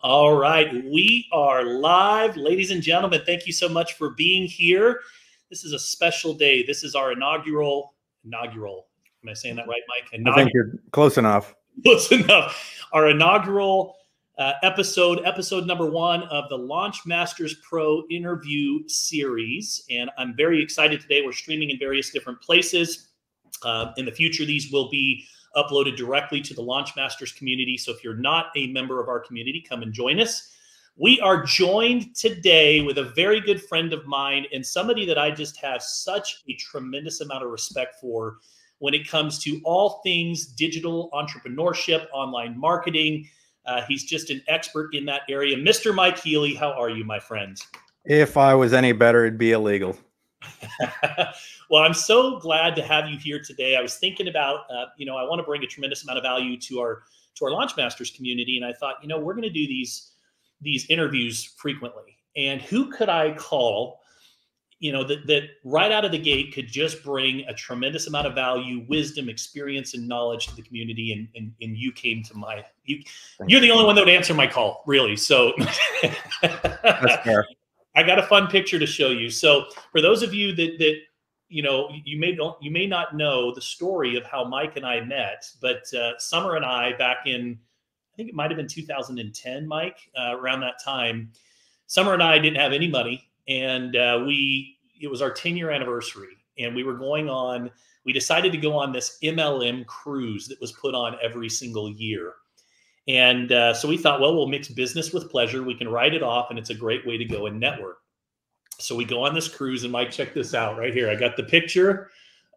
All right, we are live. Ladies and gentlemen, thank you so much for being here. This is a special day. This is our inaugural. Am I saying that right, Mike? I think you're close enough. Close enough. Our inaugural episode number 1 of the Launch Masters Pro interview series. And I'm very excited today. We're streaming in various different places. In the future, these will be uploaded directly to the Launch Masters community. So if you're not a member of our community, come and join us. We are joined today with a very good friend of mine and somebody that I just have such a tremendous amount of respect for when it comes to all things digital entrepreneurship, online marketing. He's just an expert in that area. Mr. Mike Healy, how are you, my friend? If I was any better, it'd be illegal. Well, I'm so glad to have you here today. I was thinking about, I want to bring a tremendous amount of value to our Launch Masters community, and I thought, we're going to do these interviews frequently, and who could I call, that right out of the gate could just bring a tremendous amount of value, wisdom, experience, and knowledge to the community, and you came to you're the only one that would answer my call, really. So That's fair. I got a fun picture to show you. So for those of you that you may not know the story of how Mike and I met, but Summer and I back in, I think it might have been 2010, Mike, around that time, Summer and I didn't have any money, and it was our 10-year anniversary, and we decided to go on this MLM cruise that was put on every single year. And so we thought, well, we'll mix business with pleasure. We can write it off, and it's a great way to go and network. So we go on this cruise, and Mike, check this out right here. I got the picture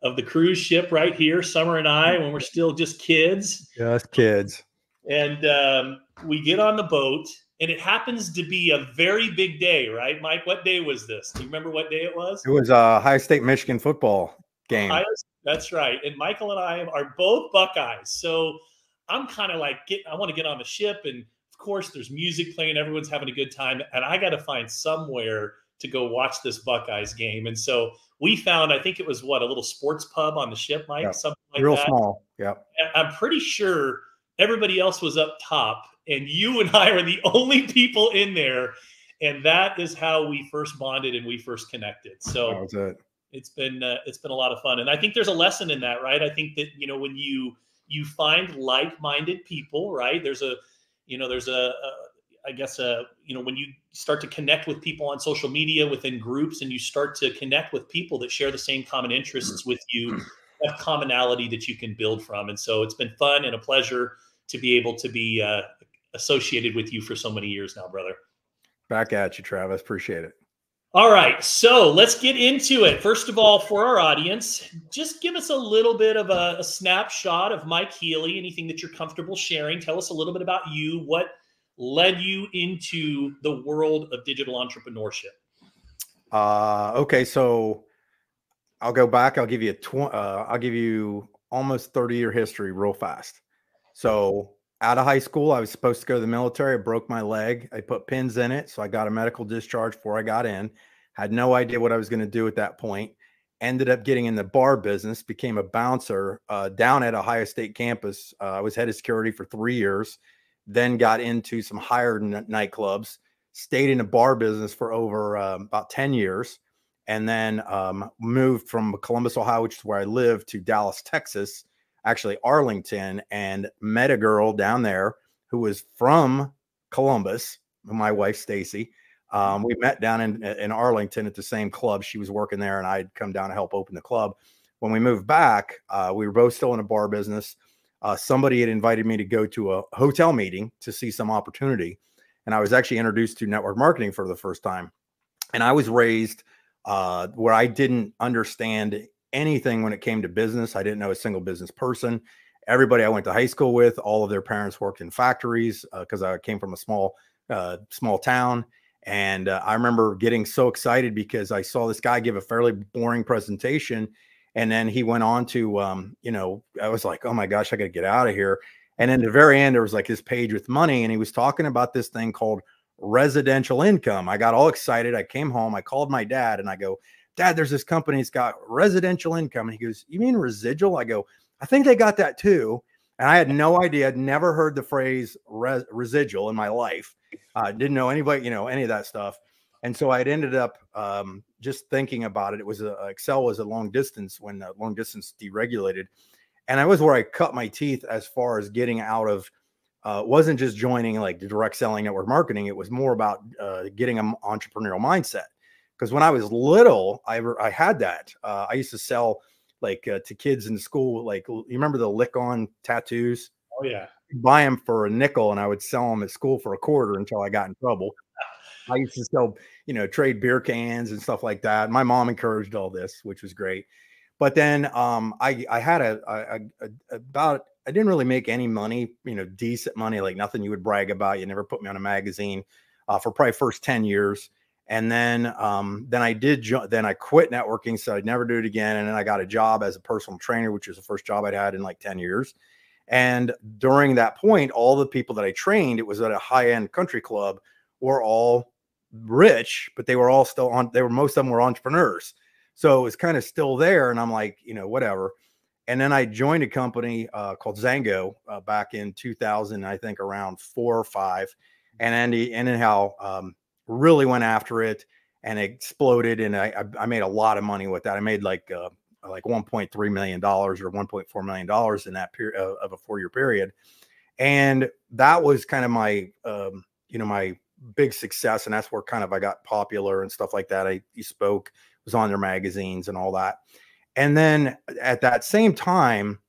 of the cruise ship right here, Summer and I, when we're still just kids. Just kids. And we get on the boat, and it happens to be a very big day, right, Mike? What day was this? Do you remember what day it was? It was a Ohio State-Michigan football game. That's right. And Michael and I are both Buckeyes. So I'm kind of like, I want to get on the ship. And of course, there's music playing. Everyone's having a good time. And I got to find somewhere to go watch this Buckeyes game. And so we found, I think it was a little sports pub on the ship, Mike? Yep. Something like Real that. Small. Yeah. I'm pretty sure everybody else was up top, and you and I were the only people in there. And that is how we first bonded and we first connected. So that was it. It's been a lot of fun. And I think there's a lesson in that, right? I think that, when you find like-minded people, right? When you start to connect with people on social media within groups, and you start to connect with people that share the same common interests with you, that commonality that you can build from. And so it's been fun and a pleasure to be able to be associated with you for so many years now, brother. Back at you, Travis. Appreciate it. All right, so let's get into it. First of all, for our audience, just give us a little bit of a snapshot of Mike Healy, anything that you're comfortable sharing. Tell us a little bit about you. What led you into the world of digital entrepreneurship? Okay, so I'll go back. I'll give you almost 30-year history real fast. So out of high school, I was supposed to go to the military. I broke my leg. I put pins in it. So I got a medical discharge before I got in. Had no idea what I was going to do at that point. Ended up getting in the bar business, became a bouncer down at Ohio State campus. I was head of security for 3 years, then got into some higher nightclubs, stayed in the bar business for over about 10 years, and then moved from Columbus, Ohio, which is where I live, to Dallas, Texas, actually Arlington, and met a girl down there who was from Columbus, my wife, Stacy. We met down in Arlington at the same club. She was working there, and I'd come down to help open the club. When we moved back, we were both still in a bar business. Somebody had invited me to go to a hotel meeting to see some opportunity. And I was actually introduced to network marketing for the first time. And I was raised where I didn't understand anything when it came to business. I didn't know a single business person. Everybody I went to high school with, all of their parents worked in factories because I came from a small town. And I remember getting so excited because I saw this guy give a fairly boring presentation. And then he went on to, I was like, oh my gosh, I got to get out of here. And in the very end, there was like this page with money, and he was talking about this thing called residential income. I got all excited. I came home, I called my dad, and I go, Dad, there's this company that's got residential income. And he goes, you mean residual? I go, I think they got that too. And I had no idea. I'd never heard the phrase residual in my life. Didn't know anybody, any of that stuff. And so I'd ended up just thinking about it. It was Excel was a long distance when long distance deregulated. And I was where I cut my teeth as far as getting out of, wasn't just joining like the direct selling network marketing. It was more about getting an entrepreneurial mindset. Because when I was little, I had that. I used to sell like to kids in school. Like, you remember the lick on tattoos? Oh yeah. Buy them for a nickel and I would sell them at school for a quarter until I got in trouble. I used to sell, trade beer cans and stuff like that. My mom encouraged all this, which was great. But then I had I didn't really make any money, decent money, like nothing you would brag about. You never put me on a magazine for probably first 10 years. And then then I quit networking. So I'd never do it again. And then I got a job as a personal trainer, which was the first job I'd had in like 10 years. And during that point, all the people that I trained, it was at a high-end country club, were all rich, but they were all still most of them were entrepreneurs. So it was kind of still there. And I'm like, whatever. And then I joined a company called Zango back in 2000, I think around 4 or 5. And anyhow, really went after it and exploded. And I made a lot of money with that. I made like $1.3 million or $1.4 million in that period of a 4-year period. And that was kind of my, my big success. And that's where kind of I got popular and stuff like that. You spoke, was on their magazines and all that. And then at that same time,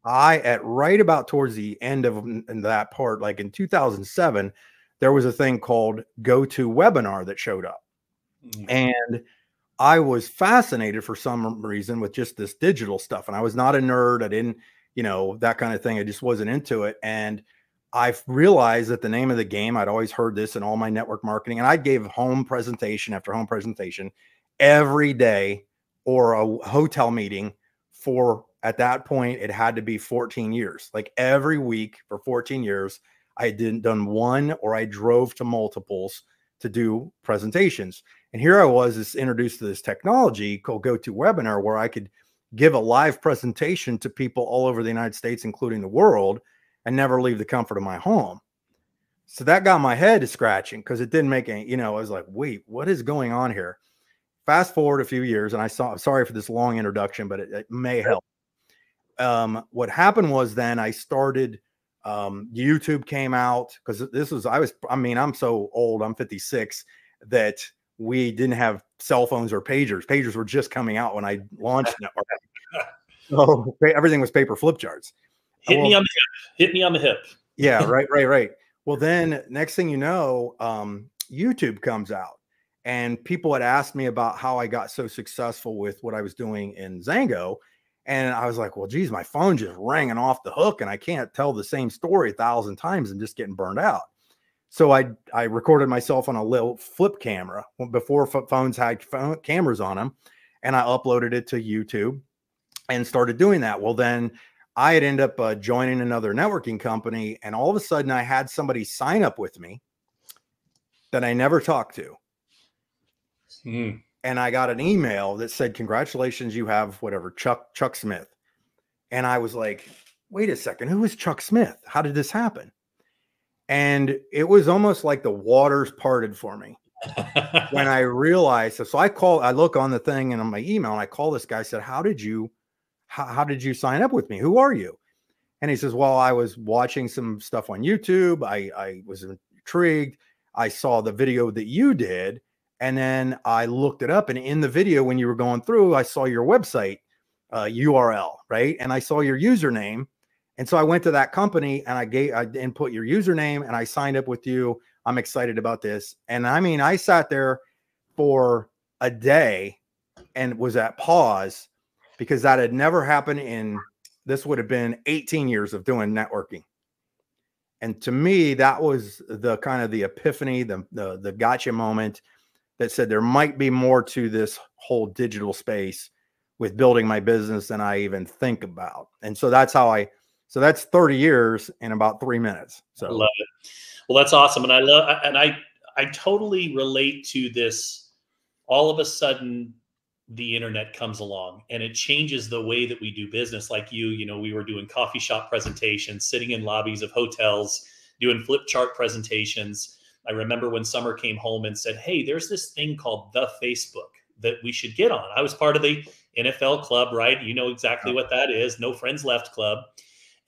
right about towards the end of that part, like in 2007, there was a thing called GoToWebinar that showed up. And I was fascinated for some reason with just this digital stuff. And I was not a nerd. I didn't, that kind of thing. I just wasn't into it. And I realized that the name of the game, I'd always heard this in all my network marketing. And I gave home presentation after home presentation every day, or a hotel meeting for, at that point, it had to be 14 years. Like every week for 14 years, I done one, or I drove to multiples to do presentations. And here I was introduced to this technology called GoToWebinar, where I could give a live presentation to people all over the United States, including the world, and never leave the comfort of my home. So that got my head scratching because it didn't make any, I was like, wait, what is going on here? Fast forward a few years, and sorry for this long introduction, but it may help. What happened was then I started, YouTube came out, because I'm so old, I'm 56, that we didn't have cell phones or pagers. Pagers were just coming out when I launched network. So everything was paper flip charts. Hit me on the hip. Yeah, right. Well, then next thing you know, YouTube comes out, and people had asked me about how I got so successful with what I was doing in Zango. And I was like, well, geez, my phone just ringing off the hook and I can't tell the same story 1,000 times and just getting burned out. So I recorded myself on a little flip camera before phones had cameras on them. And I uploaded it to YouTube and started doing that. Well, then I had ended up joining another networking company. And all of a sudden I had somebody sign up with me that I never talked to. And I got an email that said, congratulations, you have whatever, Chuck Smith. And I was like, wait a second, who is Chuck Smith? How did this happen? And it was almost like the waters parted for me when I realized. So I look on the thing and on my email, and I call this guy. I said, how did you sign up with me? Who are you? And he says, well, I was watching some stuff on YouTube. I was intrigued. I saw the video that you did. And then I looked it up, and in the video, when you were going through, I saw your website URL, right? And I saw your username. And so I went to that company and I input your username and I signed up with you. I'm excited about this. And I mean, I sat there for a day and was at pause, because that had never happened this would have been 18 years of doing networking. And to me, that was the kind of the epiphany, the gotcha moment that said there might be more to this whole digital space with building my business than I even think about. And so that's that's 30 years in about 3 minutes. So I love it. Well, that's awesome. And I totally relate to this. All of a sudden the internet comes along and it changes the way that we do business. Like we were doing coffee shop presentations, sitting in lobbies of hotels, doing flip chart presentations. I remember when Summer came home and said, hey, there's this thing called the Facebook that we should get on. I was part of the NFL club, right? You know exactly what that is. No Friends Left club.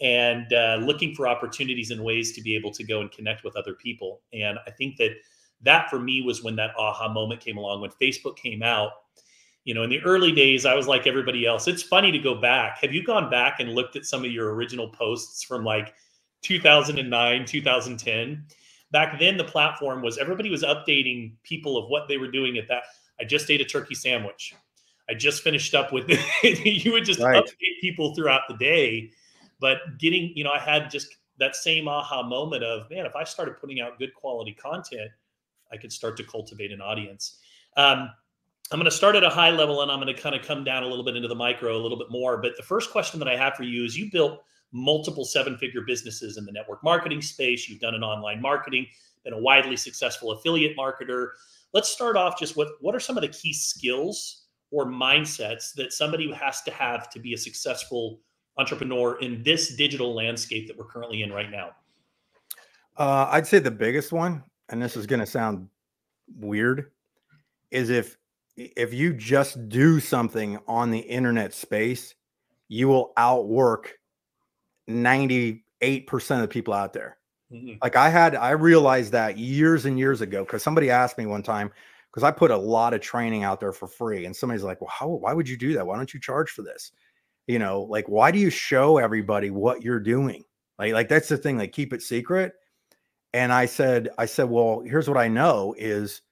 And looking for opportunities and ways to be able to go and connect with other people. And I think that for me was when that aha moment came along, when Facebook came out. You know, in the early days, I was like everybody else. It's funny to go back. Have you gone back and looked at some of your original posts from like 2009, 2010? Back then, the platform was everybody was updating people of what they were doing at that. I just ate a turkey sandwich. I just finished up with you would just update people throughout the day. But getting, you know, I had just that same aha moment of, man, if I started putting out good quality content, I could start to cultivate an audience. I'm going to start at a high level and I'm going to kind of come down a little bit into the micro a little bit more. But the first question that I have for you is, you built multiple seven-figure businesses in the network marketing space. You've done an online marketing, been a widely successful affiliate marketer. Let's start off just with what are some of the key skills or mindsets that somebody has to have to be a successful entrepreneur in this digital landscape that we're currently in right now? I'd say the biggest one, and this is going to sound weird, is if you just do something on the internet space, you will outwork 98% of the people out there. Mm-hmm. Like I realized that years and years ago, because somebody asked me one time, because I put a lot of training out there for free, and somebody's like, well, why would you do that? Why don't you charge for this? You know, like, why do you show everybody what you're doing? Like that's the thing, like, keep it secret. And I said, well, here's what I know is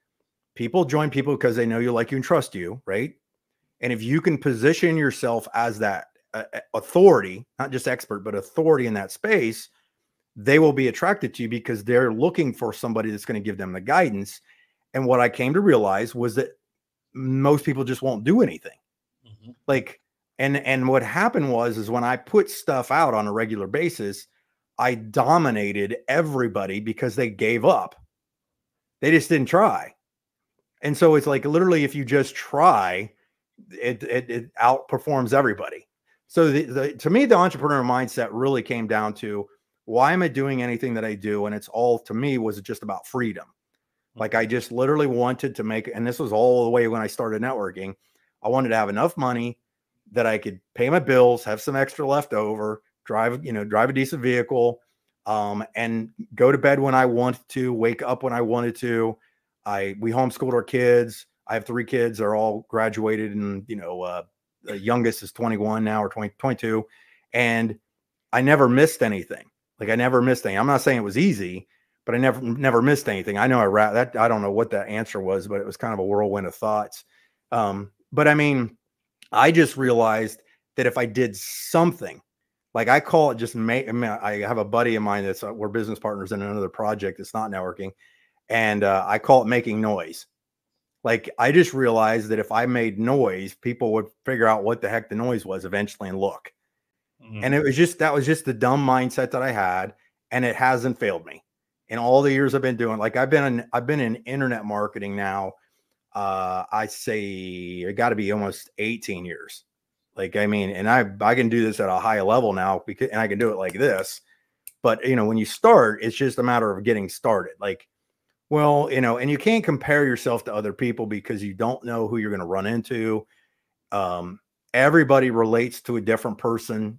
people join people because they know you, like you, and trust you, right? And if you can position yourself as that authority, not just expert, but authority in that space, they will be attracted to you because they're looking for somebody that's going to give them the guidance. And what I came to realize was that most people just won't do anything. Mm-hmm. Like, and what happened is when I put stuff out on a regular basis, I dominated everybody because they gave up. They just didn't try. And so it's like, literally, if you just try, it outperforms everybody. So to me, the entrepreneur mindset really came down to, why am I doing anything that I do? And it's all, to me, was just about freedom. Like, I just literally wanted to make, and this was all the way when I started networking, I wanted to have enough money that I could pay my bills, have some extra left over, drive a decent vehicle, and go to bed when I wanted to, wake up when I wanted to. We homeschooled our kids. I have 3 kids. They're all graduated, and the youngest is 21 now, or 22. And I never missed anything. Like, I never missed anything. I'm not saying it was easy, but I never missed anything. I know I don't know what that answer was, but it was kind of a whirlwind of thoughts. But I mean, I just realized that if I did something, like, I call it just I have a buddy of mine that's we're business partners in another project that's not networking. And I call it making noise. Like, I just realized that if I made noise, people would figure out what the heck the noise was eventually and look. Mm-hmm. And that was just the dumb mindset that I had, and it hasn't failed me in all the years I've been doing. Like, I've been in internet marketing now. I say it got to be almost 18 years. Like, I mean, and I can do this at a high level now, and I can do it like this. But when you start, it's just a matter of getting started. Like, well, and you can't compare yourself to other people because you don't know who you're going to run into. Everybody relates to a different person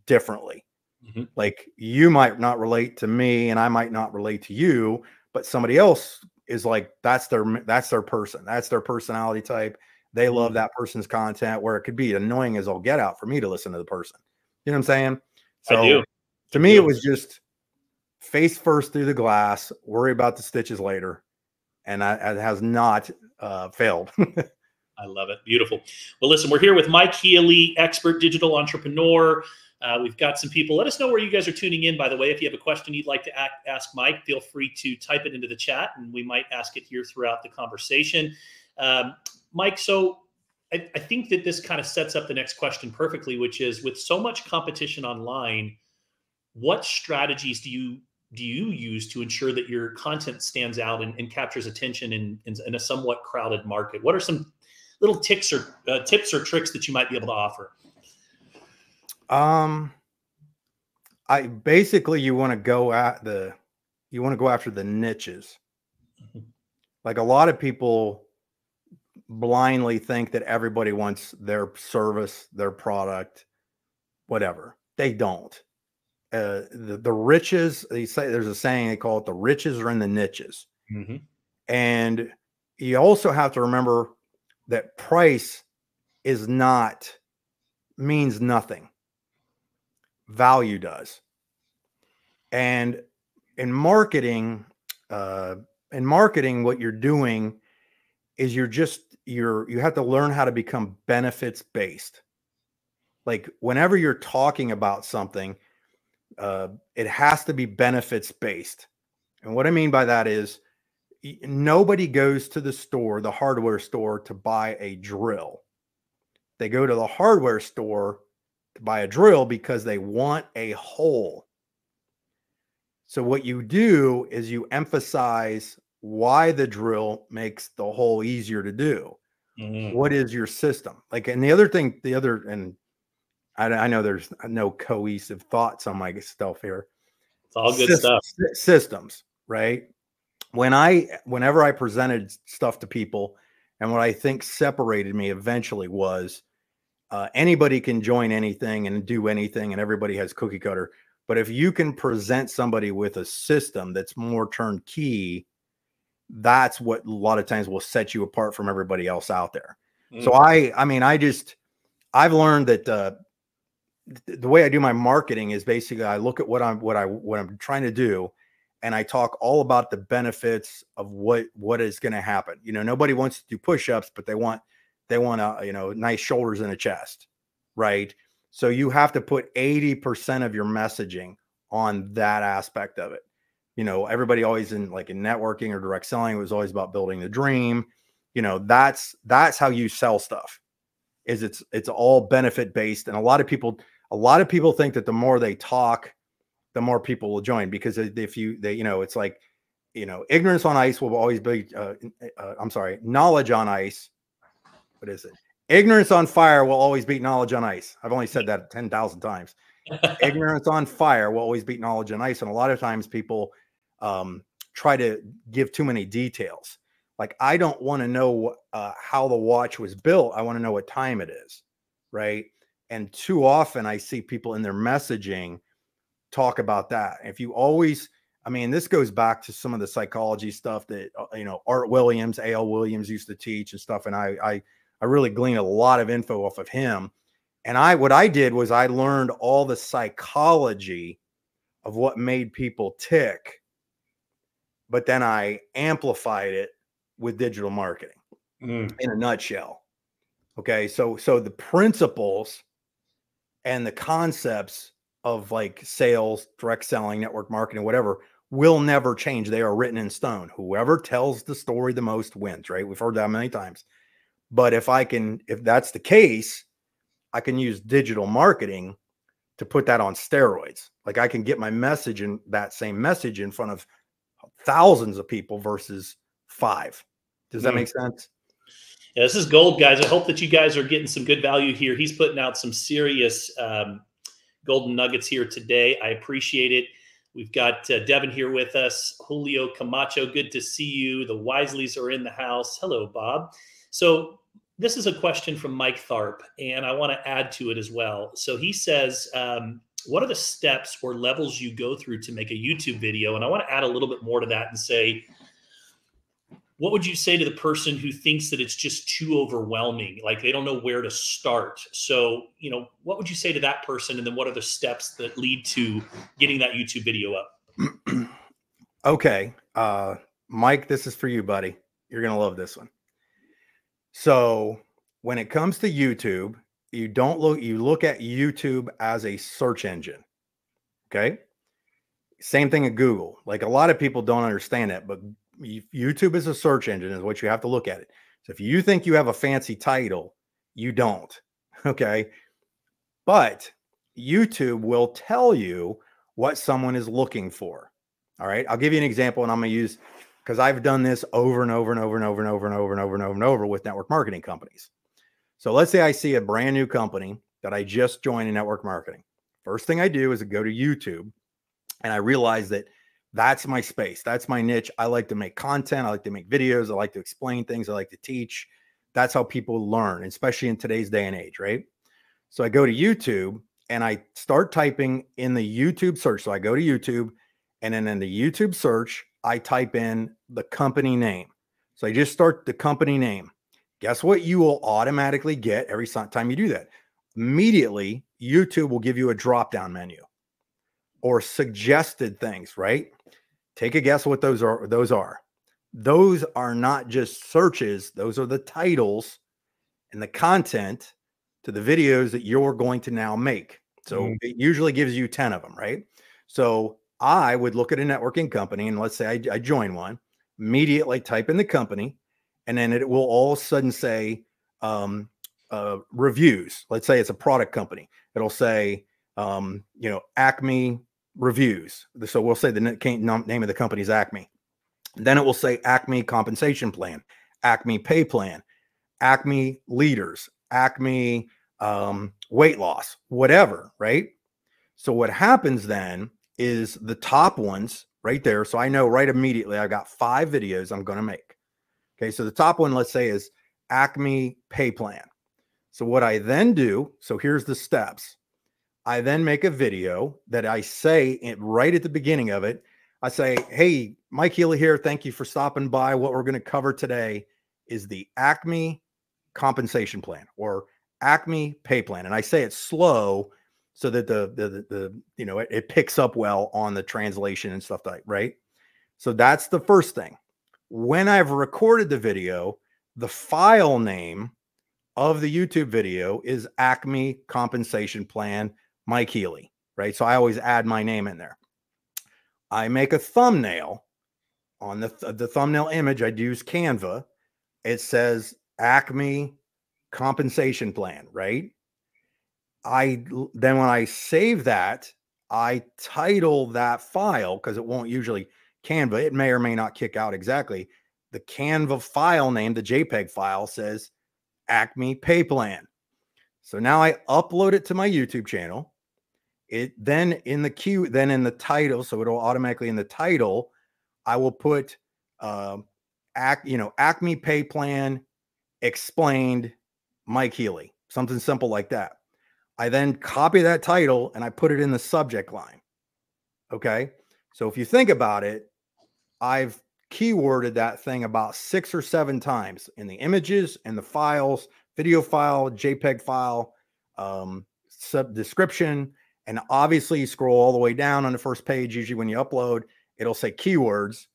differently. Mm-hmm. Like, you might not relate to me, and I might not relate to you, but somebody else is like, that's their person. That's their personality type. They love that person's content, where it could be annoying as all get out for me to listen to the person. You know what I'm saying? So to me, it was just face first through the glass, worry about the stitches later. And it has not failed. I love it. Beautiful. Well, listen, we're here with Mike Healy, expert digital entrepreneur. We've got some people. Let us know where you guys are tuning in, by the way. If you have a question you'd like to ask Mike, feel free to type it into the chat, and we might ask it here throughout the conversation. Mike, so I think that this kind of sets up the next question perfectly, which is, with so much competition online, what strategies do you use to ensure that your content stands out and captures attention in a somewhat crowded market? What are some little tips or tricks that you might be able to offer? You want to go after the niches. Like a lot of people blindly think that everybody wants their service, their product, whatever. They don't. The riches, they say, there's a saying, they call it the riches are in the niches. Mm-hmm. And you also have to remember that price means nothing. Value does. And in marketing, what you're doing is you have to learn how to become benefits based. Like whenever you're talking about something, it has to be benefits based. And what I mean by that is nobody goes to the hardware store to buy a drill. They go to the hardware store to buy a drill because they want a hole. So what you do is you emphasize why the drill makes the hole easier to do. Mm-hmm. What is your system? Like, and and I know there's no cohesive thoughts on my stuff here. It's all good stuff. Systems, right? Whenever I presented stuff to people, and what I think separated me eventually was anybody can join anything and do anything, and everybody has cookie cutter. But if you can present somebody with a system that's more turnkey, that's what a lot of times will set you apart from everybody else out there. Mm. So I've learned that the way I do my marketing is basically I look at what I'm trying to do, and I talk all about the benefits of what is going to happen. You know, nobody wants to do push-ups, but they want nice shoulders and a chest, right? So you have to put 80% of your messaging on that aspect of it. You know, everybody always in networking or direct selling, it was always about building the dream. You know, that's how you sell stuff. It's all benefit based. And a lot of people think that the more they talk, the more people will join, because it's like, ignorance on ice will always be, knowledge on ice. What is it? Ignorance on fire will always beat knowledge on ice. I've only said that 10,000 times. Ignorance on fire will always beat knowledge on ice. And a lot of times people try to give too many details. Like, I don't want to know how the watch was built. I want to know what time it is, right? And too often I see people in their messaging talk about that. If you always, this goes back to some of the psychology stuff that, Art Williams, A.L. Williams used to teach and stuff. And I really gleaned a lot of info off of him. And what I did was I learned all the psychology of what made people tick, but then I amplified it with digital marketing in a nutshell. Okay. So the principles and the concepts of like sales, direct selling, network marketing, whatever, will never change. They are written in stone. Whoever tells the story the most wins, right? We've heard that many times. But if that's the case, I can use digital marketing to put that on steroids. Like, I can get my message and that same message in front of thousands of people versus 5. Does that make sense? Yeah, this is gold, guys. I hope that you guys are getting some good value here. He's putting out some serious golden nuggets here today. I appreciate it. We've got Devin here with us. Julio Camacho, good to see you. The Wisleys are in the house. Hello, Bob. So this is a question from Mike Tharp, and I want to add to it as well. So he says, what are the steps or levels you go through to make a YouTube video? And I want to add a little bit more to that and say, what would you say to the person who thinks that it's just too overwhelming? Like, they don't know where to start. So, what would you say to that person? And then what are the steps that lead to getting that YouTube video up? Okay. Mike, this is for you, buddy. You're going to love this one. So when it comes to YouTube, you look at YouTube as a search engine. Okay. Same thing at Google. Like, a lot of people don't understand that, but YouTube is a search engine is what you have to look at it. So if you think you have a fancy title, you don't. Okay. But YouTube will tell you what someone is looking for. All right. I'll give you an example, and I'm going to use, because I've done this over and over and over and over and over and over and over and over and over with network marketing companies. So let's say I see a brand new company that I just joined in network marketing. First thing I do is I go to YouTube, and I realize that That's my space. That's my niche. I like to make content. I like to make videos. I like to explain things. I like to teach. That's how people learn, especially in today's day and age, right? So I go to YouTube and I start typing in the YouTube search. So I go to YouTube, and then in the YouTube search, I type in the company name. So I just start the company name. Guess what you will automatically get every time you do that? Immediately, YouTube will give you a drop-down menu or suggested things, right? Take a guess what those are. Those are not just searches. Those are the titles and the content to the videos that you're going to now make. So it usually gives you 10 of them, right? So I would look at a networking company, and let's say I join one, immediately type in the company, and then it will all of a sudden say reviews. Let's say it's a product company. It'll say, Acme reviews. So we'll say the name of the company is Acme. Then it will say Acme compensation plan, Acme pay plan, Acme leaders, Acme weight loss, whatever, right? So what happens then is the top ones right there. So I know right immediately I've got 5 videos I'm going to make. Okay, so the top one, let's say, is Acme pay plan. So what I then do, so here's the steps. I then make a video that I say right at the beginning of it. I say, hey, Mike Healy here. Thank you for stopping by. What we're going to cover today is the Acme compensation plan, or Acme pay plan. And I say it slow so that it picks up well on the translation and stuff like that, right? So that's the first thing. When I've recorded the video, the file name of the YouTube video is Acme compensation plan, Mike Healy, right? So I always add my name in there. I make a thumbnail. On the thumbnail image, I'd use Canva. It says Acme compensation plan, right? Then when I save that, I title that file, because it won't usually Canva. It may or may not kick out exactly. The Canva file name, the JPEG file, says Acme pay plan. So now I upload it to my YouTube channel. Then in the title, so it'll automatically in the title, I will put Acme pay plan explained Mike Healy, something simple like that. I then copy that title and I put it in the subject line. Okay. So if you think about it, I've keyworded that thing about 6 or 7 times in the images and the files, video file, JPEG file, sub description. And obviously you scroll all the way down on the first page. Usually when you upload, it'll say keywords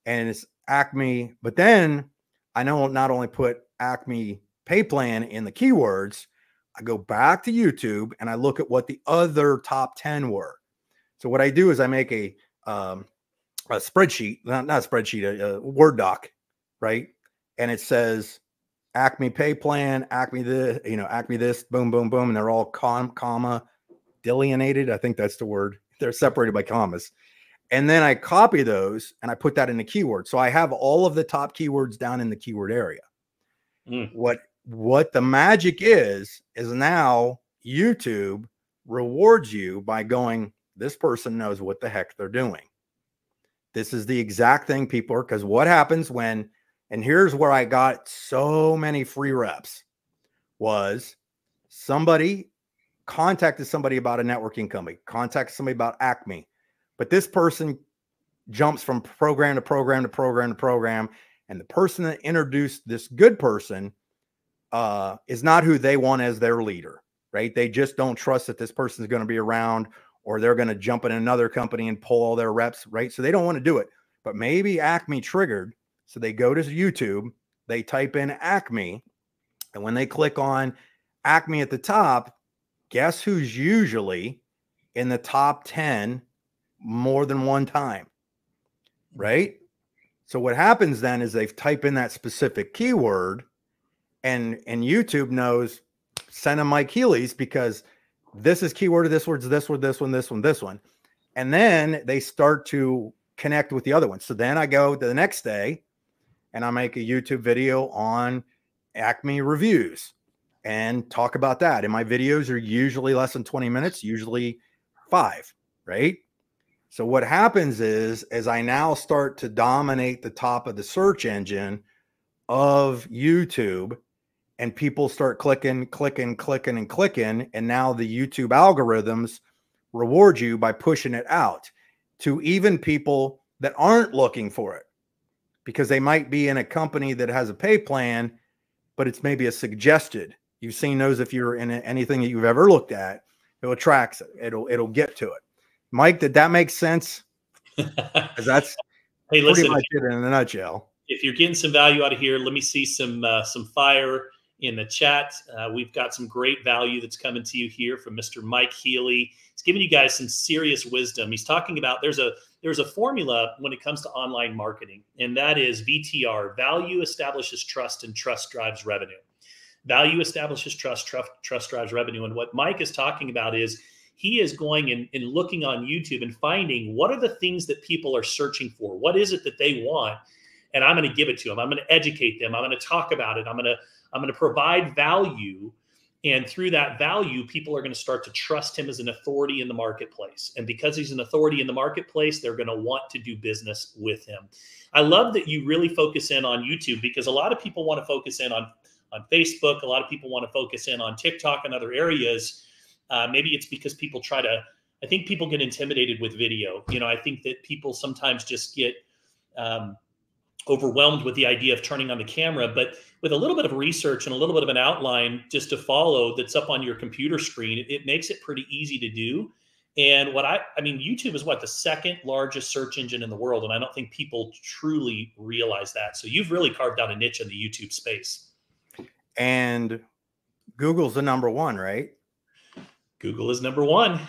and it's Acme. But then I know not only put Acme pay plan in the keywords, I go back to YouTube and I look at what the other top 10 were. So what I do is I make a spreadsheet, not a spreadsheet, a Word doc, right? And it says Acme pay plan, Acme this, boom, boom, boom. And they're all comma delineated. I think that's the word. They're separated by commas. And then I copy those and I put that in the keyword. So I have all of the top keywords down in the keyword area. What the magic is now YouTube rewards you by going, this person knows what the heck they're doing. This is the exact thing people are, because what happens when, and here's where I got so many free reps, was somebody contacted somebody about a networking company, contacted somebody about Acme, but this person jumps from program to program to program to program. And the person that introduced this good person is not who they want as their leader, right? They just don't trust that this person is going to be around, or they're going to jump in another company and pull all their reps, right? So they don't want to do it. But maybe Acme triggered. So they go to YouTube, they type in Acme, and when they click on Acme at the top, guess who's usually in the top 10 more than one time, right? So what happens then is they type in that specific keyword, and YouTube knows, send them Mike Healy's, because this is keyword of this word's this word, this one, this one, this one. And then they start to connect with the other ones. So then I go to the next day and I make a YouTube video on Acme reviews and talk about that. And my videos are usually less than 20 minutes, usually 5, right? So what happens is, as I now start to dominate the top of the search engine of YouTube, and people start clicking, clicking, clicking, and clicking, and now the YouTube algorithms reward you by pushing it out to even people that aren't looking for it, because they might be in a company that has a pay plan, but it's maybe a suggested. You've seen those if you're in anything that you've ever looked at, it attracts it. It'll get to it. Mike, did that make sense? Because that's hey, pretty listen, much it in a nutshell. If you're getting some value out of here, let me see some fire in the chat. We've got some great value that's coming to you here from Mr. Mike Healy. He's giving you guys some serious wisdom. He's talking about there's a formula when it comes to online marketing, and that is VTR. Value establishes trust, and trust drives revenue. Value establishes trust, trust drives revenue. And what Mike is talking about is he is going and looking on YouTube and finding what are the things that people are searching for. What is it that they want? And I'm going to give it to them. I'm going to educate them. I'm going to talk about it. I'm going to provide value. And through that value, people are going to start to trust him as an authority in the marketplace. And because he's an authority in the marketplace, they're going to want to do business with him. I love that you really focus in on YouTube, because a lot of people want to focus in on Facebook. A lot of people want to focus in on TikTok and other areas. Maybe it's because I think people get intimidated with video. I think that people sometimes just get overwhelmed with the idea of turning on the camera, but with a little bit of research and a little bit of an outline just to follow that's up on your computer screen, it makes it pretty easy to do. And YouTube is the second largest search engine in the world. And I don't think people truly realize that. So you've really carved out a niche in the YouTube space. And Google's the number one, right? Google is number one.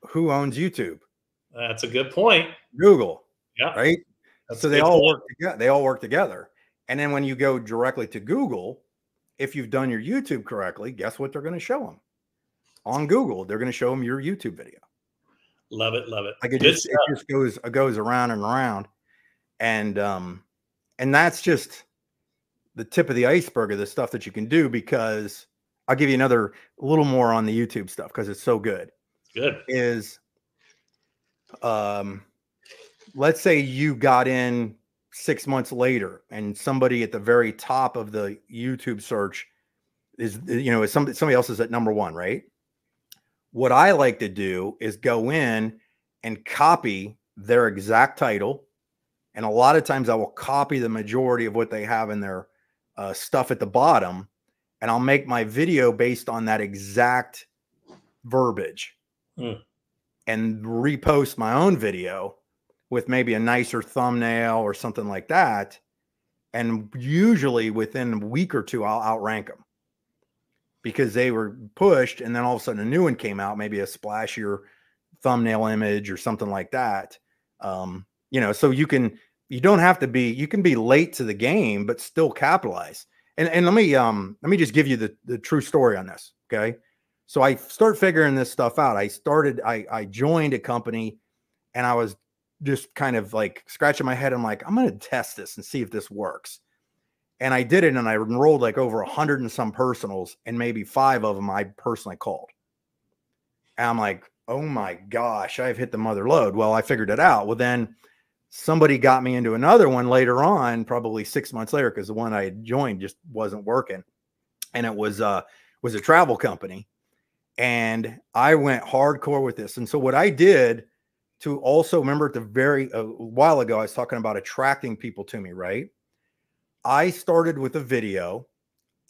Who owns YouTube? That's a good point. Google. Yeah. Right. So they all work together. They all work together. And then when you go directly to Google, if you've done your YouTube correctly, guess what they're going to show them on Google? They're going to show them your YouTube video. Love it. Love it. Like it just goes around and around. And that's just the tip of the iceberg of the stuff that you can do, because I'll give you a little more on the YouTube stuff, because it's so good. Good. Let's say you got in 6 months later and somebody at the very top of the YouTube search is somebody else is at number one, right? What I like to do is go in and copy their exact title. And a lot of times I will copy the majority of what they have in their stuff at the bottom, and I'll make my video based on that exact verbiage and repost my own video with maybe a nicer thumbnail or something like that. And usually within a week or two, I'll outrank them, because they were pushed. And then all of a sudden a new one came out, maybe a splashier thumbnail image or something like that. So you can be late to the game, but still capitalize. And let me just give you the true story on this. Okay. So I start figuring this stuff out. I joined a company, and I was just kind of like scratching my head. I'm like, I'm going to test this and see if this works. And I did it, and I enrolled like over 100 and some personals, and maybe 5 of them I personally called. And I'm like, oh my gosh, I've hit the mother load. Well, I figured it out. Well, then somebody got me into another one later on, probably 6 months later, because the one I had joined just wasn't working. And it was a travel company. And I went hardcore with this. And so what I did to also remember at a while ago, I was talking about attracting people to me, right? I started with a video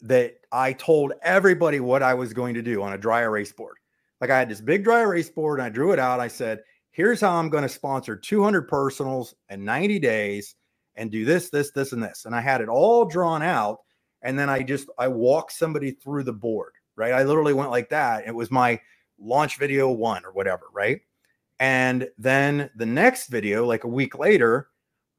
that I told everybody what I was going to do on a dry erase board. Like I had this big dry erase board, and I drew it out. I said, here's how I'm going to sponsor 200 personals in 90 days and do this, this, this, and this. And I had it all drawn out. And then I walked somebody through the board, right? I literally went like that. It was my launch video 1 or whatever, right? And then the next video, like a week later,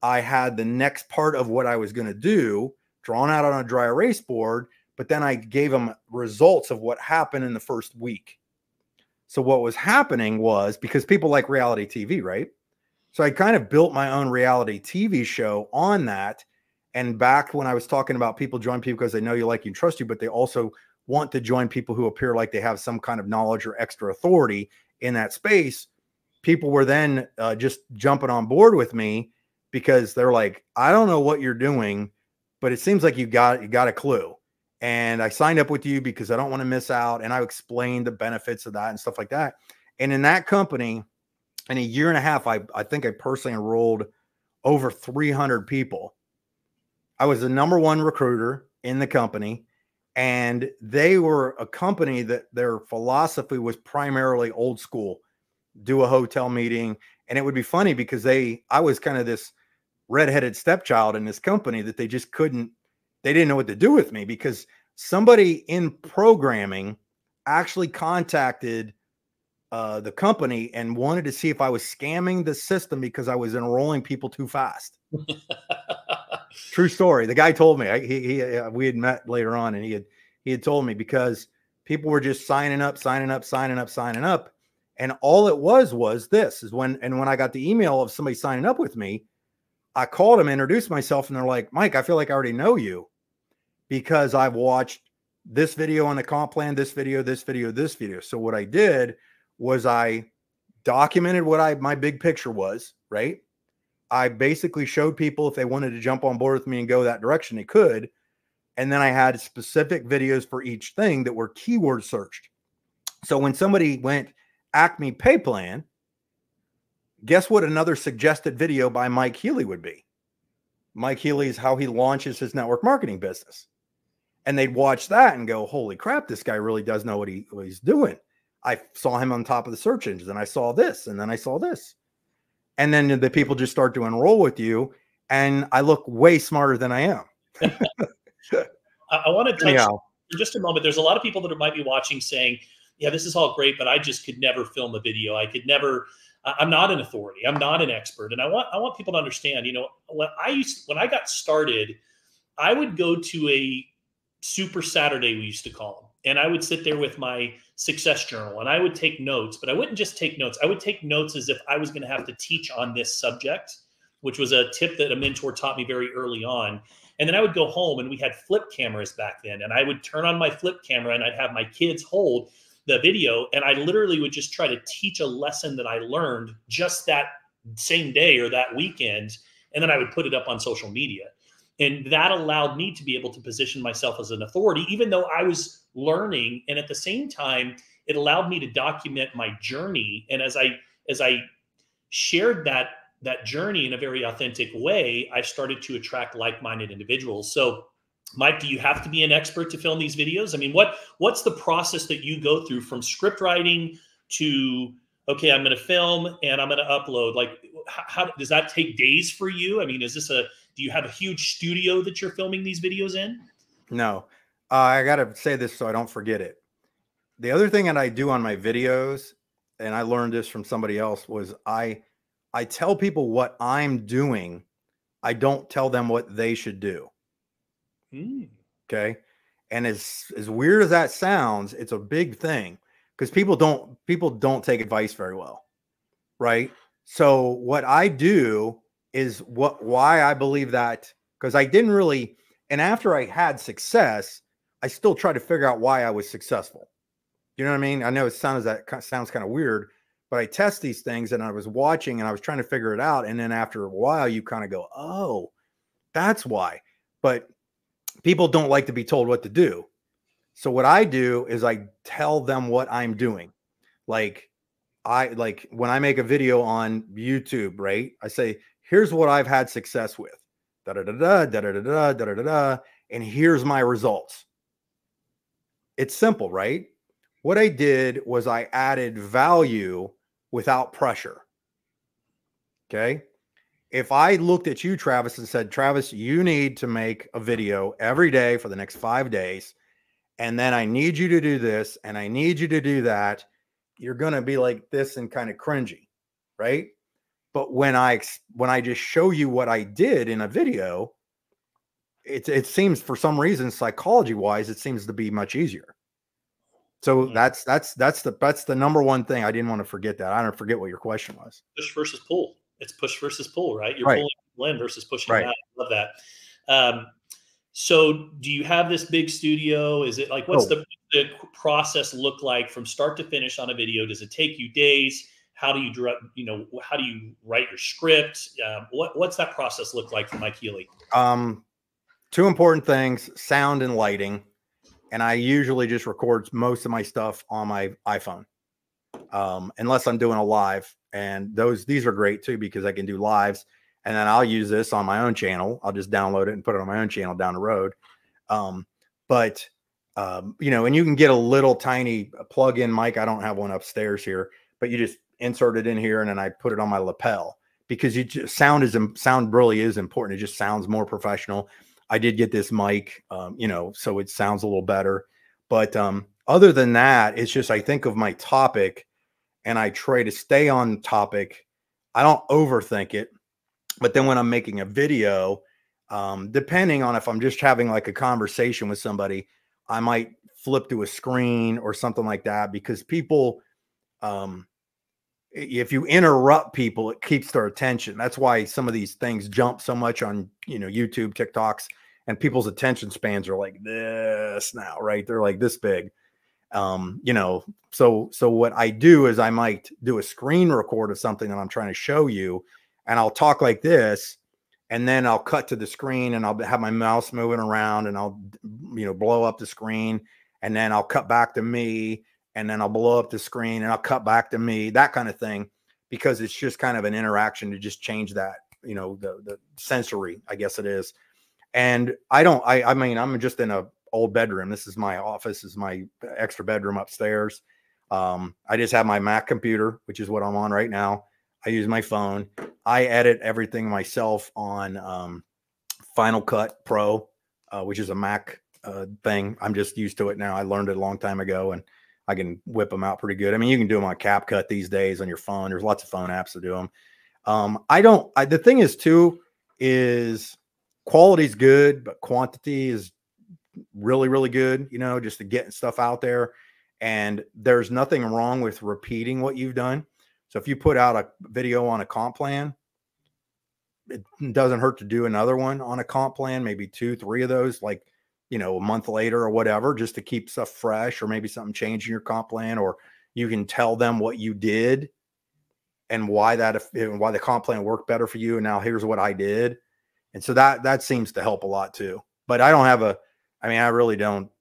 I had the next part of what I was going to do drawn out on a dry erase board, but then I gave them results of what happened in the first week. So what was happening was, because people like reality TV, right? So I kind of built my own reality TV show on that. And back when I was talking about people join people because they know you, like you, and trust you, but they also want to join people who appear like they have some kind of knowledge or extra authority in that space. people were then just jumping on board with me because they're like, I don't know what you're doing, but it seems like you got a clue. And I signed up with you because I don't want to miss out. And I explained the benefits of that and stuff like that. And in that company, in a year and a half, I think I personally enrolled over 300 people. I was the #1 recruiter in the company, and they were a company that their philosophy was primarily old school, do a hotel meeting. And it would be funny because I was kind of this redheaded stepchild in this company that they didn't know what to do with me, because somebody in programming actually contacted the company and wanted to see if I was scamming the system because I was enrolling people too fast. True story. The guy told me. We had met later on, and he had told me, because people were just signing up, and all it was this is when I got the email of somebody signing up with me, I called them, introduced myself, and they're like, Mike, I feel like I already know you because I've watched this video on the comp plan, this video. So what I did was I documented what my big picture was, right? I basically showed people if they wanted to jump on board with me and go that direction, they could. And then I had specific videos for each thing that were keyword searched. So when somebody went Acme Pay Plan, guess what another suggested video by Mike Healy would be? Mike Healy is how he launches his network marketing business. And they'd watch that and go, holy crap, this guy really does know what he's doing. I saw him on top of the search engines, and I saw this, and then I saw this. And then the people just start to enroll with you, and I look way smarter than I am. I want to touch for just a moment. There's a lot of people that might be watching saying, yeah, this is all great, but I just could never film a video. I could never, I'm not an authority. I'm not an expert. And I want people to understand, when I got started, I would go to a Super Saturday, we used to call them. And I would sit there with my success journal and I would take notes, but I wouldn't just take notes. I would take notes as if I was going to have to teach on this subject, which was a tip that a mentor taught me very early on. And then I would go home, and we had flip cameras back then. And I would turn on my flip camera and I'd have my kids hold the video. And I literally would just try to teach a lesson that I learned just that same day or that weekend. And then I would put it up on social media. And that allowed me to be able to position myself as an authority, even though I was learning. And at the same time, it allowed me to document my journey. And as I shared that journey in a very authentic way, I started to attract like-minded individuals. So, Mike, do you have to be an expert to film these videos? I mean, what's the process that you go through from script writing to, okay, I'm going to film and I'm going to upload? Like, how does that take days for you? I mean, do you have a huge studio that you're filming these videos in? No, I got to say this so I don't forget it. The other thing that I do on my videos, and I learned this from somebody else, was I tell people what I'm doing. I don't tell them what they should do. Okay. And as weird as that sounds, it's a big thing because people don't take advice very well. Right. So what I do is why I believe that, because I didn't really, and after I had success, I still try to figure out why I was successful. You know what I mean? I know it sounds kind of weird, but I test these things and I was watching and I was trying to figure it out. And then after a while, you kind of go, oh, that's why. But people don't like to be told what to do. So what I do is I tell them what I'm doing. Like when I make a video on YouTube, right? I say, here's what I've had success with. Da da da da da da da da da da. And here's my results. It's simple, right? What I did was I added value without pressure. Okay. If I looked at you, Travis, and said, Travis, you need to make a video every day for the next 5 days, and then I need you to do this, and I need you to do that, you're going to be like this and kind of cringy, right? But when I just show you what I did in a video, it seems, for some reason, psychology-wise, it seems to be much easier. So that's the number one thing. I didn't want to forget that. I don't forget what your question was. Push versus pull. It's push versus pull, right? You're right. pulling people in versus pushing them out. I love that. So do you have this big studio? Is it like, what's the process look like from start to finish on a video? Does it take you days? How do you how do you write your script? What's that process look like for Mike Healy? Two important things: sound and lighting. And I usually just record most of my stuff on my iPhone, unless I'm doing a live. And these are great too, because I can do lives, and then I'll use this on my own channel. I'll just download it and put it on my own channel down the road. You know, and you can get a little tiny plug-in mic. I don't have one upstairs here, but you just insert it in here, and then I put it on my lapel, because sound really is important. It just sounds more professional. I did get this mic, you know, so it sounds a little better. But other than that, it's just I think of my topic and I try to stay on topic. I don't overthink it. But then when I'm making a video, depending on if I'm just having like a conversation with somebody, I might flip to a screen or something like that, because people, if you interrupt people, it keeps their attention. That's why some of these things jump so much on, you know, YouTube, TikToks, and people's attention spans are like this now, right? They're like this big. You know, so what I do is I might do a screen record of something that I'm trying to show you, and I'll talk like this, and then I'll cut to the screen, and I'll have my mouse moving around, and I'll, you know, blow up the screen, and then I'll cut back to me, and then I'll blow up the screen, and I'll cut back to me, that kind of thing, because it's just kind of an interaction to just change that, you know, the sensory, I guess it is. And I mean, I'm just in a old bedroom. This is my office, this is my extra bedroom upstairs. I just have my Mac computer, which is what I'm on right now. I use my phone. I edit everything myself on Final Cut Pro, which is a Mac thing. I'm just used to it now. I learned it a long time ago, and I can whip them out pretty good. I mean, you can do them on CapCut these days on your phone. There's lots of phone apps to do them. The thing is too, is quality's good, but quantity is really, really good, you know, just to get stuff out there. And there's nothing wrong with repeating what you've done. So if you put out a video on a comp plan, it doesn't hurt to do another one on a comp plan, maybe 2, 3 of those, like, you know, a month later or whatever, just to keep stuff fresh, or maybe something changed in your comp plan, or you can tell them what you did and why the comp plan worked better for you. And now here's what I did. And so that seems to help a lot too. But I really don't.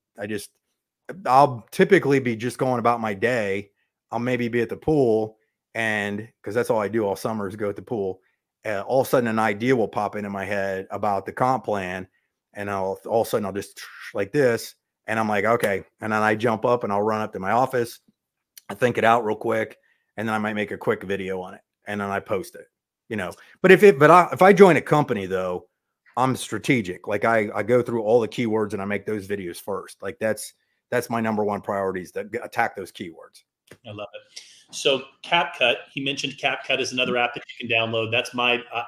I'll typically be just going about my day. I'll maybe be at the pool, and because that's all I do all summer is go at the pool. All of a sudden an idea will pop into my head about the comp plan, and all of a sudden I'll just like this, and I'm like, okay. And then I jump up and I'll run up to my office. I think it out real quick, and then I might make a quick video on it, and then I post it, you know. But if I join a company though, I'm strategic. Like I go through all the keywords and I make those videos first. Like that's my number one priority, is to attack those keywords. I love it. So CapCut, he mentioned CapCut is another app that you can download.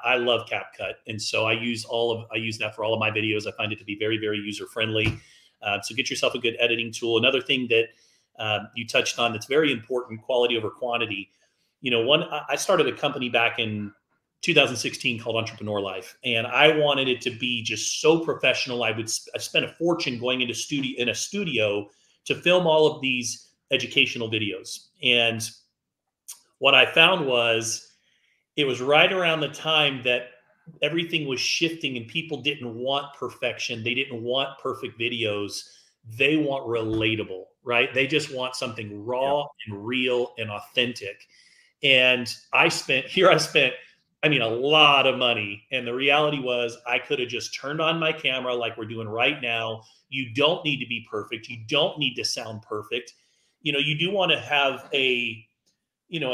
I love CapCut. And so I use that for all of my videos. I find it to be very, very user friendly. So get yourself a good editing tool. Another thing that you touched on that's very important, quality over quantity. You know, I started a company back in 2016 called Entrepreneur Life, and I wanted it to be just so professional. I spent a fortune going into a studio to film all of these educational videos. And what I found was it was right around the time that everything was shifting and people didn't want perfection. They didn't want perfect videos. They want relatable, right? They just want something raw and real and authentic. And I spent a lot of money. And the reality was I could have just turned on my camera like we're doing right now. You don't need to be perfect. You don't need to sound perfect. You know, you do want to have a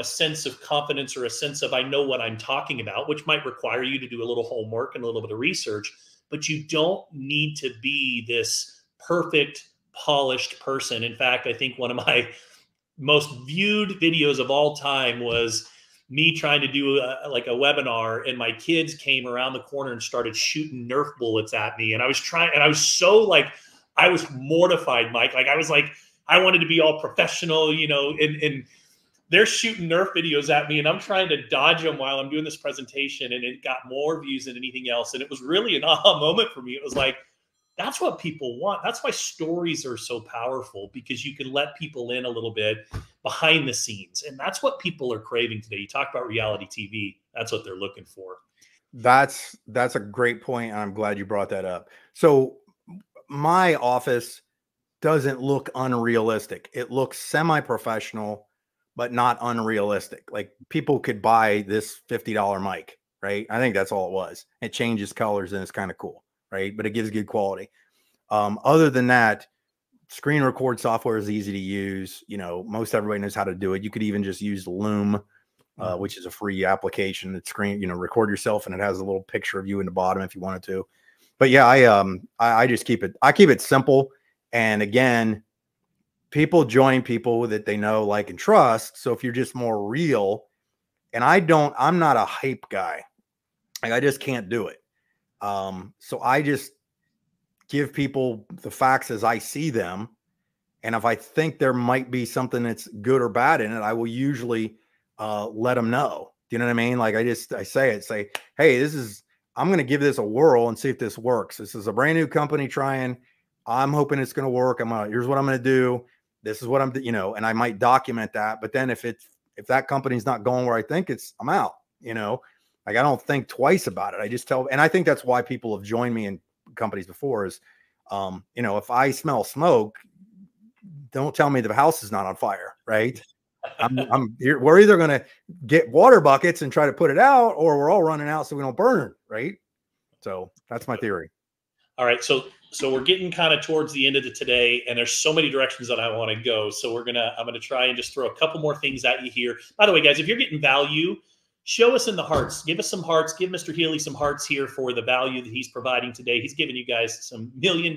sense of confidence, or a sense of, I know what I'm talking about, which might require you to do a little homework and a little bit of research, but you don't need to be this perfect, polished person. In fact, I think one of my most viewed videos of all time was me trying to do a webinar, and my kids came around the corner and started shooting Nerf bullets at me. And I was mortified, Mike. I wanted to be all professional, and they're shooting Nerf videos at me, and I'm trying to dodge them while I'm doing this presentation, and it got more views than anything else. And it was really an aha moment for me. It was like, That's what people want. That's why stories are so powerful, because you can let people in a little bit behind the scenes. And that's what people are craving today. You talk about reality TV, that's what they're looking for. That's a great point. I'm glad you brought that up. So my office doesn't look unrealistic. It looks semi-professional, but not unrealistic. Like people could buy this $50 mic, right? I think that's all it was. It changes colors and it's kind of cool, right? But it gives good quality. Other than that, screen record software is easy to use. You know, most everybody knows how to do it. You could even just use Loom, which is a free application that record yourself, and it has a little picture of you in the bottom if you wanted to. But yeah, I just keep it simple. And again, people join people that they know, like, and trust. So if you're just more real, and I'm not a hype guy. Like I just can't do it. So I just give people the facts as I see them. And if I think there might be something that's good or bad in it, I will usually let them know. Do you know what I mean? Like I say, hey, I'm going to give this a whirl and see if this works. This is a brand new company trying. I'm hoping it's going to work. Here's what I'm going to do. This is what and I might document that. But then if that company's not going where I think I'm out, like I don't think twice about it. I just and I think that's why people have joined me in companies before is, if I smell smoke, don't tell me the house is not on fire, right? We're either going to get water buckets and try to put it out, or we're all running out so we don't burn, right? So that's my theory. All right. So we're getting kind of towards the end of today, and there's so many directions that I want to go. So I'm going to try and just throw a couple more things at you here. By the way, guys, if you're getting value, show us in the hearts. Give us some hearts. Give Mr. Healy some hearts here for the value that he's providing today. He's giving you guys some $1 million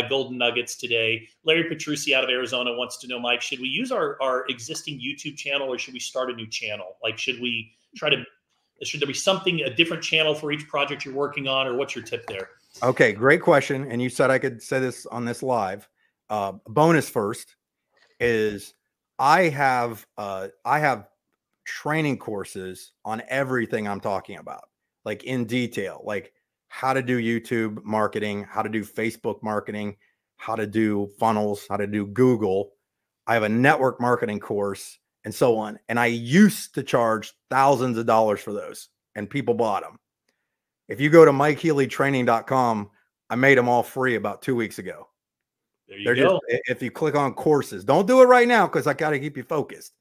golden nuggets today. Larry Petrucci out of Arizona wants to know, Mike, should we use our existing YouTube channel, or should we start a new channel? Like, should there be a different channel for each project you're working on, or what's your tip there? Okay, great question. And you said I could say this on this live. Bonus first is I have training courses on everything I'm talking about, like in detail, like how to do YouTube marketing, how to do Facebook marketing, how to do funnels, how to do Google. I have a network marketing course and so on. And I used to charge thousands of dollars for those, and people bought them. If you go to MikeHealyTraining.com, I made them all free about 2 weeks ago. There you go. If you click on courses, don't do it right now because I got to keep you focused.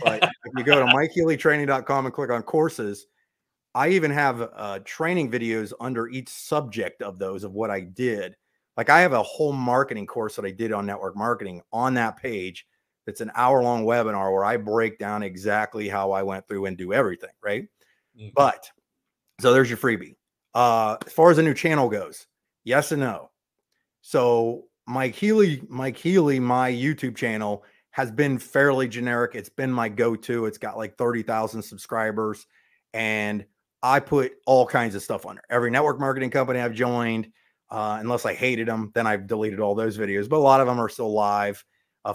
But if you go to MikeHealyTraining.com and click on courses, I even have training videos under each subject of those of what I did. Like I have a whole marketing course that I did on network marketing on that page. It's an hour-long webinar where I break down exactly how I went through and do everything, right? Mm-hmm. But so there's your freebie. As far as a new channel goes, yes and no. So Mike Healy, my YouTube channel has been fairly generic. It's been my go-to. It's got like 30,000 subscribers, and I put all kinds of stuff on there. Every network marketing company I've joined, unless I hated them, then I've deleted all those videos. But a lot of them are still live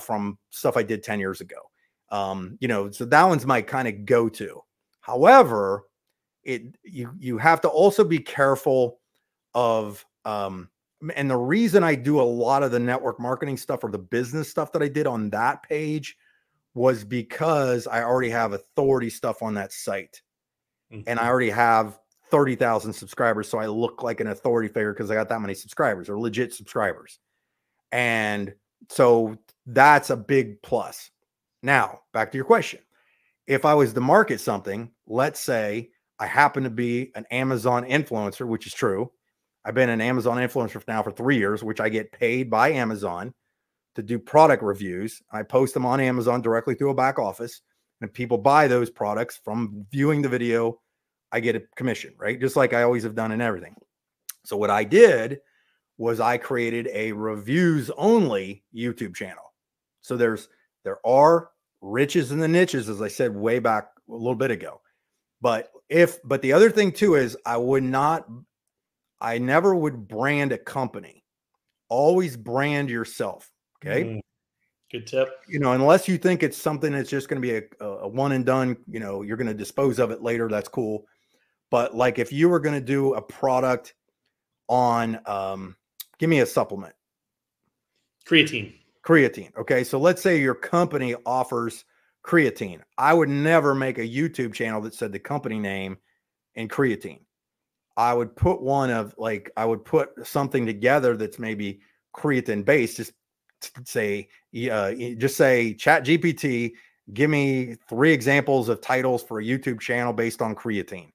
from stuff I did 10 years ago. So that one's my kind of go-to. However, you have to also be careful of, and the reason I do a lot of the network marketing stuff or the business stuff that I did on that page was because I already have authority stuff on that site. Mm-hmm. And I already have 30,000 subscribers. So I look like an authority figure because I got that many subscribers, or legit subscribers. And so that's a big plus. Now, back to your question. If I was to market something, let's say I happen to be an Amazon influencer, which is true. I've been an Amazon influencer now for 3 years, which I get paid by Amazon to do product reviews. I post them on Amazon directly through a back office, and people buy those products from viewing the video. I get a commission, right? Just like I always have done in everything. So what I did was I created a reviews only YouTube channel. So there are riches in the niches, as I said way back a little bit ago. But the other thing too is I never would brand a company. Always brand yourself. Okay. Good tip. Unless you think it's something that's just going to be a one and done, you're going to dispose of it later. That's cool. But like if you were going to do a product on, Give me a supplement. Creatine. Creatine. Okay. So let's say your company offers creatine. I would never make a YouTube channel that said the company name and creatine. I would put one of like, I would put something together that's maybe creatine based. Just say Chat GPT, give me 3 examples of titles for a YouTube channel based on creatine.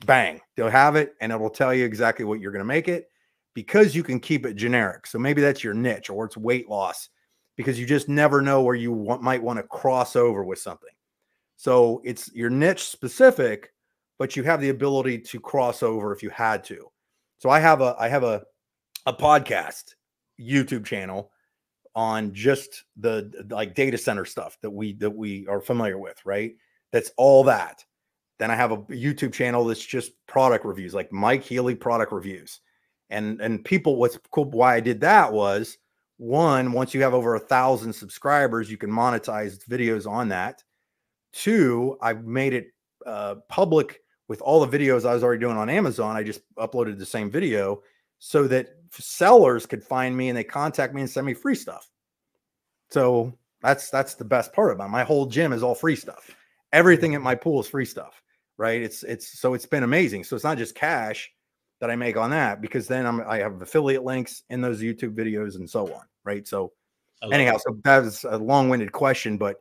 Bang, they'll have it and it will tell you exactly what you're going to make it, because you can keep it generic. So maybe that's your niche, or it's weight loss, because you just never know where you might want to cross over with something. So it's your niche specific, but you have the ability to cross over if you had to. So I have a podcast YouTube channel on just the like data center stuff that we are familiar with, right? That's all that. Then I have a YouTube channel that's just product reviews, like Mike Healy product reviews. And people, what's cool, why I did that was, one, once you have over 1,000 subscribers, you can monetize videos on that. 2, I made it public with all the videos I was already doing on Amazon. I just uploaded the same video so that sellers could find me and they contact me and send me free stuff. So that's the best part about it. My whole gym is all free stuff. Everything at my pool is free stuff, right? So it's been amazing. So it's not just cash that I make on that, because then I have affiliate links in those YouTube videos and so on, right? So anyhow, so that is a long-winded question, but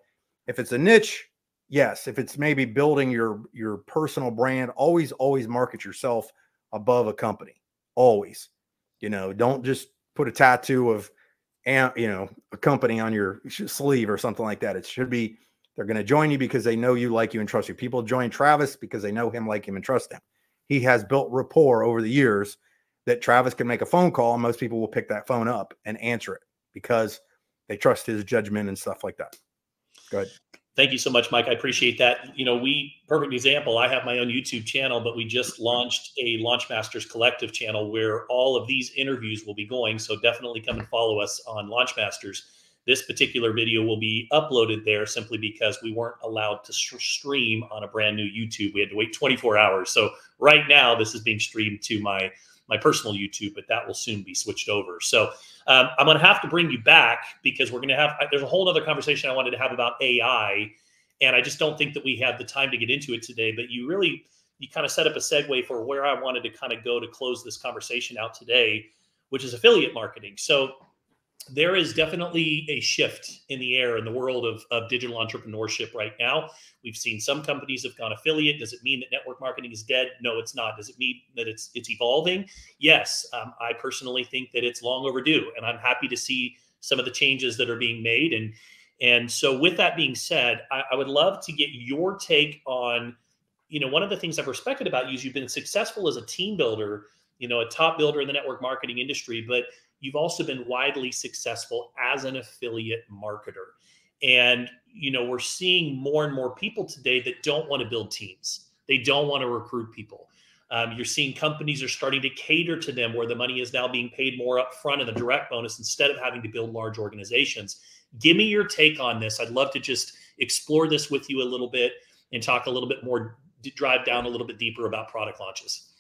if it's a niche, yes. If it's maybe building your personal brand, always market yourself above a company. Always, don't just put a tattoo of, a company on your sleeve or something like that. It should be, they're going to join you because they know you, like you, and trust you. People join Travis because they know him, like him, and trust him. He has built rapport over the years that Travis can make a phone call and most people will pick that phone up and answer it because they trust his judgment and stuff like that. Go ahead. Thank you so much, Mike. I appreciate that. Perfect example. I have my own YouTube channel, but we just launched a Launch Masters Collective channel where all of these interviews will be going. So definitely come and follow us on Launch Masters. This particular video will be uploaded there simply because we weren't allowed to stream on a brand new YouTube. We had to wait 24 hours. So right now this is being streamed to my personal YouTube, but that will soon be switched over. So I'm going to have to bring you back because we're going to have, there's a whole other conversation I wanted to have about AI. And I just don't think that we had the time to get into it today, but you kind of set up a segue for where I wanted to kind of go to close this conversation out today, which is affiliate marketing. So there is definitely a shift in the air in the world of digital entrepreneurship right now. We've seen some companies have gone affiliate. Does it mean that network marketing is dead? No, it's not. Does it mean that it's evolving? Yes. I personally think that it's long overdue, and I'm happy to see some of the changes that are being made. And so with that being said, I would love to get your take on, one of the things I've respected about you is you've been successful as a team builder, a top builder in the network marketing industry, but you've also been widely successful as an affiliate marketer. And, we're seeing more and more people today that don't want to build teams. They don't want to recruit people. You're seeing companies are starting to cater to them where the money is now being paid more upfront in the direct bonus instead of having to build large organizations. Give me your take on this. I'd love to just explore this with you a little bit and talk a little bit more, drive down a little bit deeper about product launches.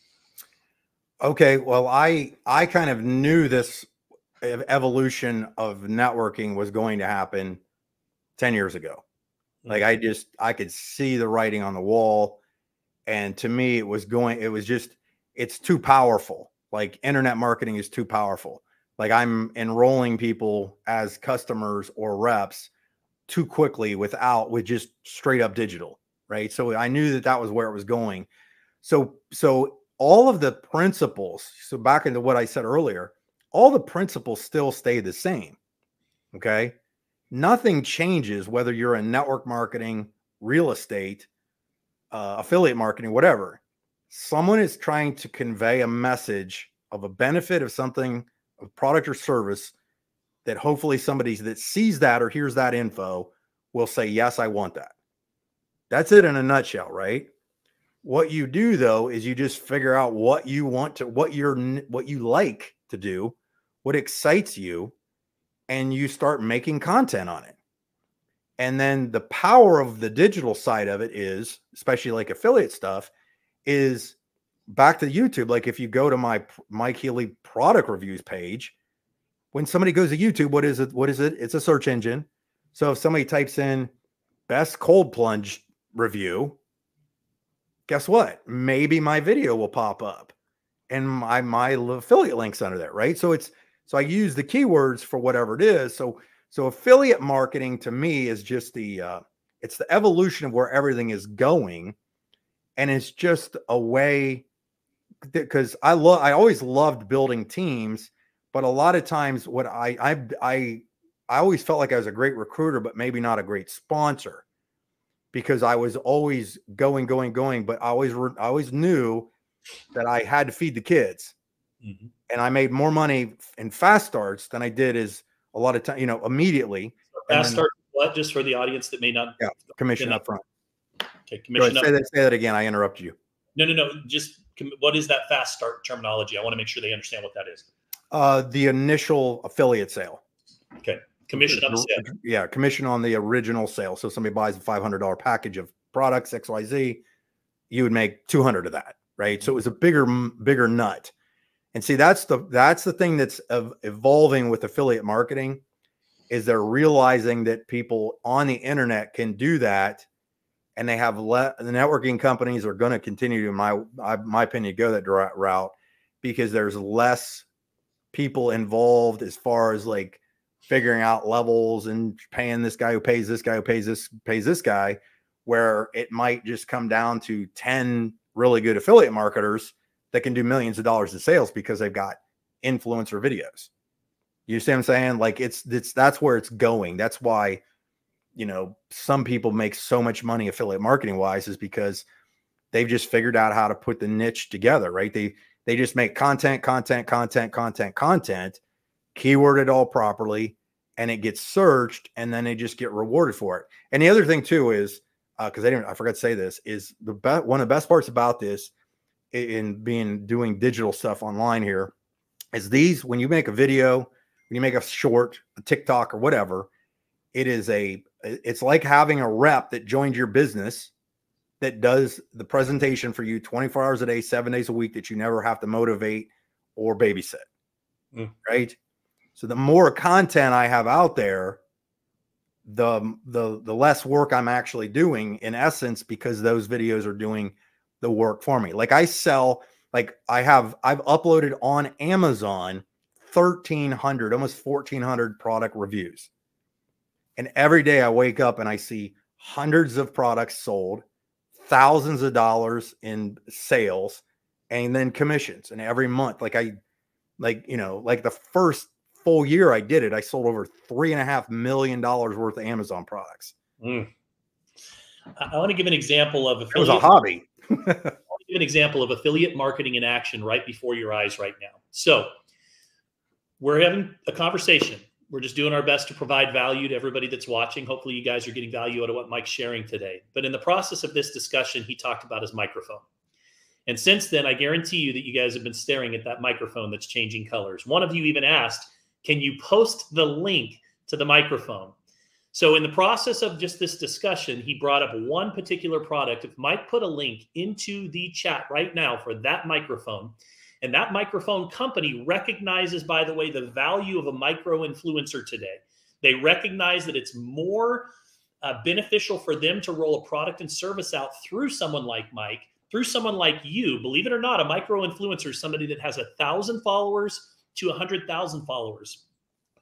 Okay. Well, I kind of knew this evolution of networking was going to happen 10 years ago. Like I could see the writing on the wall. And to me, it's too powerful. Like internet marketing is too powerful. Like I'm enrolling people as customers or reps too quickly with just straight up digital. Right. So I knew that was where it was going. So all of the principles, so back into what I said earlier, all the principles still stay the same. Okay. Nothing changes whether you're in network marketing, real estate, affiliate marketing, whatever. Someone is trying to convey a message of a benefit of something, of product or service, that hopefully somebody that sees that or hears that info will say, yes, I want that. That's it in a nutshell, right? What you do though, is you just figure out what you want to, what you like to do, what excites you, and you start making content on it. And then the power of the digital side of it is, especially like affiliate stuff, is back to YouTube, like if you go to my Mike Healy product reviews page, when somebody goes to YouTube, what is it? What is it? It's a search engine. So if somebody types in best cold plunge review, guess what? Maybe my video will pop up and my affiliate links under there, right? So I use the keywords for whatever it is. So affiliate marketing to me is just it's the evolution of where everything is going. And it's just a way, because I always loved building teams, but a lot of times what I always felt like I was a great recruiter, but maybe not a great sponsor, because I was always going, but I always knew that I had to feed the kids. Mm-hmm. And I made more money in fast starts than I did is a lot of time, immediately. So fast start, what, just for the audience that may not. Yeah, commission up front. Okay, commission up. Say that again. I interrupted you. No. Just what is that fast start terminology? I want to make sure they understand what that is. The initial affiliate sale. Okay. Commission on the sale. Yeah, commission on the original sale. So if somebody buys a $500 package of products, XYZ, you would make 200 of that, right? So it was a bigger nut. And see, that's the thing that's evolving with affiliate marketing, is they're realizing that people on the internet can do that, and they have the networking companies are going to continue to, in my opinion, go that route, because there's less people involved as far as like figuring out levels and paying this guy who pays this guy who pays this guy, where it might just come down to 10 really good affiliate marketers that can do millions of dollars in sales because they've got influencer videos. You see what I'm saying? Like that's where it's going. That's why, some people make so much money affiliate marketing wise, is because they've just figured out how to put the niche together, right? They just make content, keyword it all properly, and it gets searched, and then they just get rewarded for it. And the other thing too is, because I forgot to say this, is one of the best parts about this in doing digital stuff online here is when you make a video, when you make a short, a TikTok or whatever, it's like having a rep that joined your business that does the presentation for you 24 hours a day, 7 days a week, that you never have to motivate or babysit. Right? So the more content I have out there, the less work I'm actually doing, in essence, because those videos are doing the work for me. Like I've uploaded on Amazon 1,300, almost 1,400 product reviews. And every day I wake up and I see hundreds of products sold, thousands of dollars in sales, and then commissions. And every month, like the first full year I did it, I sold over $3.5 million worth of Amazon products. I want to give an example of affiliate. It was a hobby. I want to give an example of affiliate marketing in action right before your eyes right now. So we're having a conversation. We're just doing our best to provide value to everybody that's watching. Hopefully you guys are getting value out of what Mike's sharing today. But in the process of this discussion, he talked about his microphone. And since then, I guarantee you that you guys have been staring at that microphone that's changing colors. One of you even asked, can you post the link to the microphone? So in the process of just this discussion, he brought up one particular product. If Mike put a link into the chat right now for that microphone, and that microphone company recognizes, by the way, the value of a micro influencer today. They recognize that it's more beneficial for them to roll a product and service out through someone like Mike, through someone like you. Believe it or not, a micro influencer is somebody that has 1,000 followers to 100,000 followers.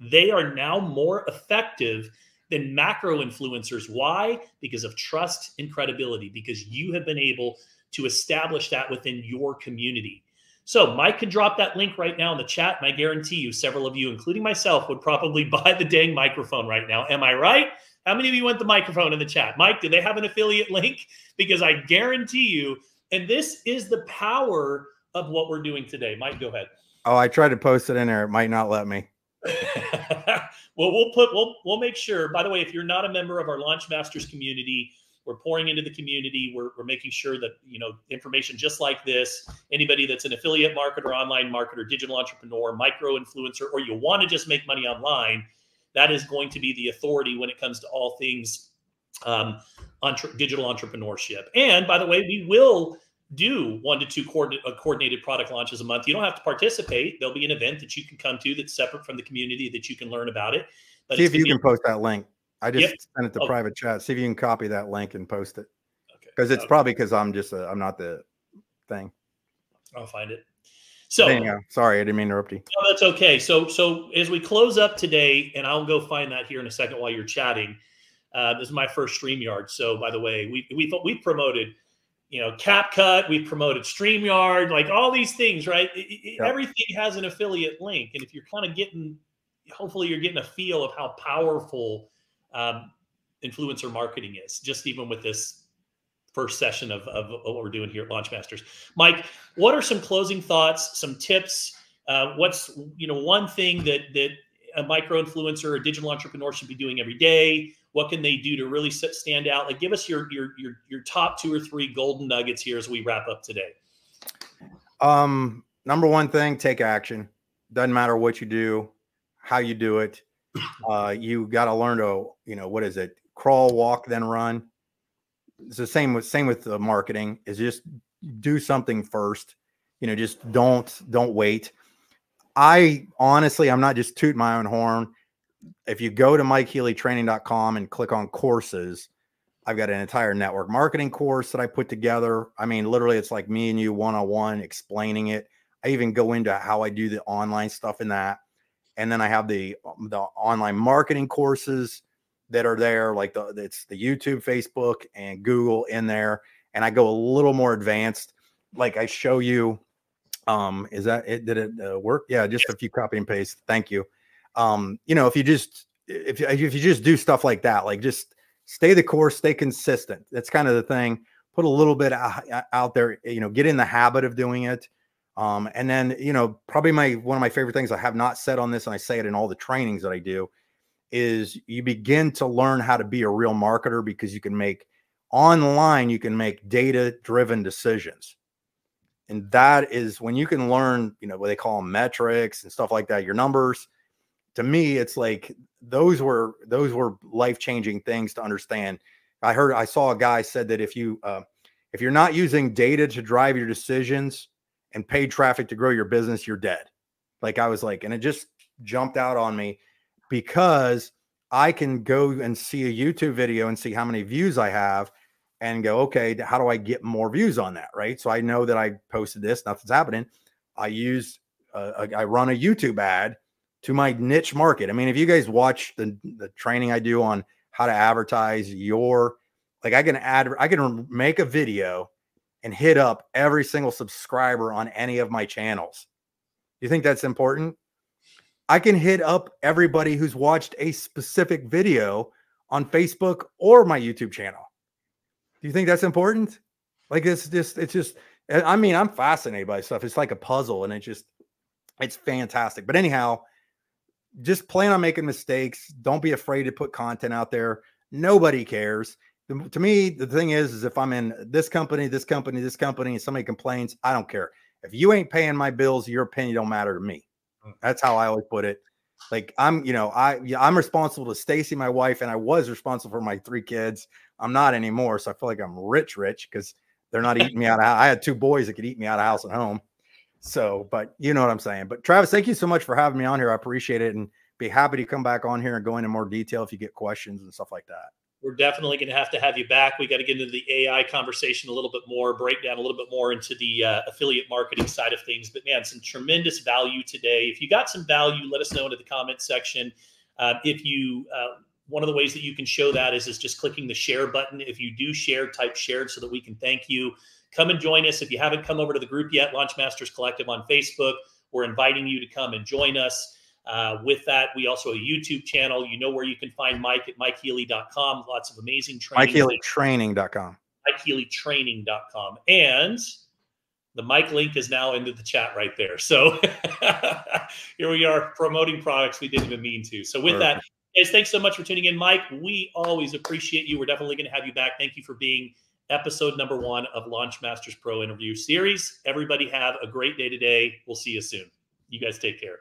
They are now more effective than macro influencers. Why? Because of trust and credibility, because you have been able to establish that within your community. So Mike could drop that link right now in the chat, and I guarantee you several of you, including myself, would probably buy the dang microphone right now. Am I right? How many of you want the microphone in the chat? Mike, do they have an affiliate link? Because I guarantee you, and this is the power of what we're doing today. Mike, go ahead. Oh, I tried to post it in there. It might not let me. Well, we'll make sure. By the way, if you're not a member of our Launch Masters community, we're pouring into the community. We're making sure that, information just like this, anybody that's an affiliate marketer, online marketer, digital entrepreneur, micro influencer, or you want to just make money online, that is going to be the authority when it comes to all things digital entrepreneurship. And by the way, we will do 1 to 2 coordinated product launches a month. You don't have to participate. There'll be an event that you can come to that's separate from the community that you can learn about it. But see if you can post that link. I just sent it to Oh. private chat. See if you can copy that link and post it. Okay. Because it's probably because I'm not the thing. I'll find it. So anyhow, sorry, I didn't mean to interrupt you. No, that's okay. So as we close up today, and I'll go find that here in a second while you're chatting. This is my first StreamYard. So by the way, we promoted, CapCut, we promoted StreamYard, like all these things, right? Everything has an affiliate link. And if you're kind of hopefully you're getting a feel of how powerful influencer marketing is, just even with this first session of what we're doing here at Launchmasters. Mike, what are some closing thoughts, some tips? What's one thing that a micro influencer or digital entrepreneur should be doing every day? What can they do to really stand out? Like, give us your top 2 or 3 golden nuggets here as we wrap up today. Number one thing, take action. Doesn't matter what you do, how you do it. You got to learn to, what is it? Crawl, walk, then run. It's the same with the marketing, is just do something first. Just don't wait. I'm not just tooting my own horn. If you go to MikeHealyTraining.com and click on courses, I've got an entire network marketing course that I put together. I mean, literally it's like me and you one-on-one explaining it. I even go into how I do the online stuff in that. And then I have the online marketing courses that are there, like it's the YouTube, Facebook, and Google in there. And I go a little more advanced. Like I show you, is that it? Did it work? Yeah, just a few copy and paste. Thank you. If you just do stuff like that, like just stay the course, stay consistent. That's kind of the thing. Put a little bit out there, get in the habit of doing it. And then, probably one of my favorite things I have not said on this, and I say it in all the trainings that I do, is you begin to learn how to be a real marketer, because you can make data-driven decisions. And that is when you can learn, what they call metrics and stuff like that, your numbers. To me, it's like those were life-changing things to understand. I saw a guy said that if you're not using data to drive your decisions and paid traffic to grow your business, you're dead. Like I was like, and it just jumped out on me, because I can go and see a YouTube video and see how many views I have and go, okay, how do I get more views on that? Right. So I know that I posted this, nothing's happening. I run a YouTube ad to my niche market. I mean, if you guys watch the training I do on how to advertise I can make a video and hit up every single subscriber on any of my channels. You think that's important? I can hit up everybody who's watched a specific video on Facebook or my YouTube channel. Do you think that's important? Like it's just, I mean, I'm fascinated by stuff. It's like a puzzle, and it's fantastic. But anyhow, just plan on making mistakes. Don't be afraid to put content out there. Nobody cares. To me, the thing is if I'm in this company, and somebody complains, I don't care. If you ain't paying my bills, your opinion don't matter to me. That's how I always put it. Like I'm responsible to Stacy, my wife, and I was responsible for my 3 kids. I'm not anymore. So I feel like I'm rich because they're not eating me out of house. I had 2 boys that could eat me out of house and home. So, but you know what I'm saying. But Travis, thank you so much for having me on here. I appreciate it, and be happy to come back on here and go into more detail if you get questions and stuff like that. We're definitely going to have you back. We got to get into the AI conversation a little bit more, break down a little bit more into the affiliate marketing side of things. But man, some tremendous value today. If you got some value, let us know into the comments section. One of the ways that you can show that is just clicking the share button. If you do share, type shared so that we can thank you. Come and join us. If you haven't come over to the group yet, Launchmasters Collective on Facebook, we're inviting you to come and join us. With that, we also have a YouTube channel. You know where you can find Mike at MikeHealy.com. Lots of amazing training. MikeHealyTraining.com. MikeHealyTraining.com. And the Mike link is now into the chat right there. So here we are promoting products we didn't even mean to. So with that, guys, thanks so much for tuning in. Mike, we always appreciate you. We're definitely going to have you back. Thank you for being episode number 1 of Launchmasters Pro Interview Series. Everybody have a great day today. We'll see you soon. You guys take care.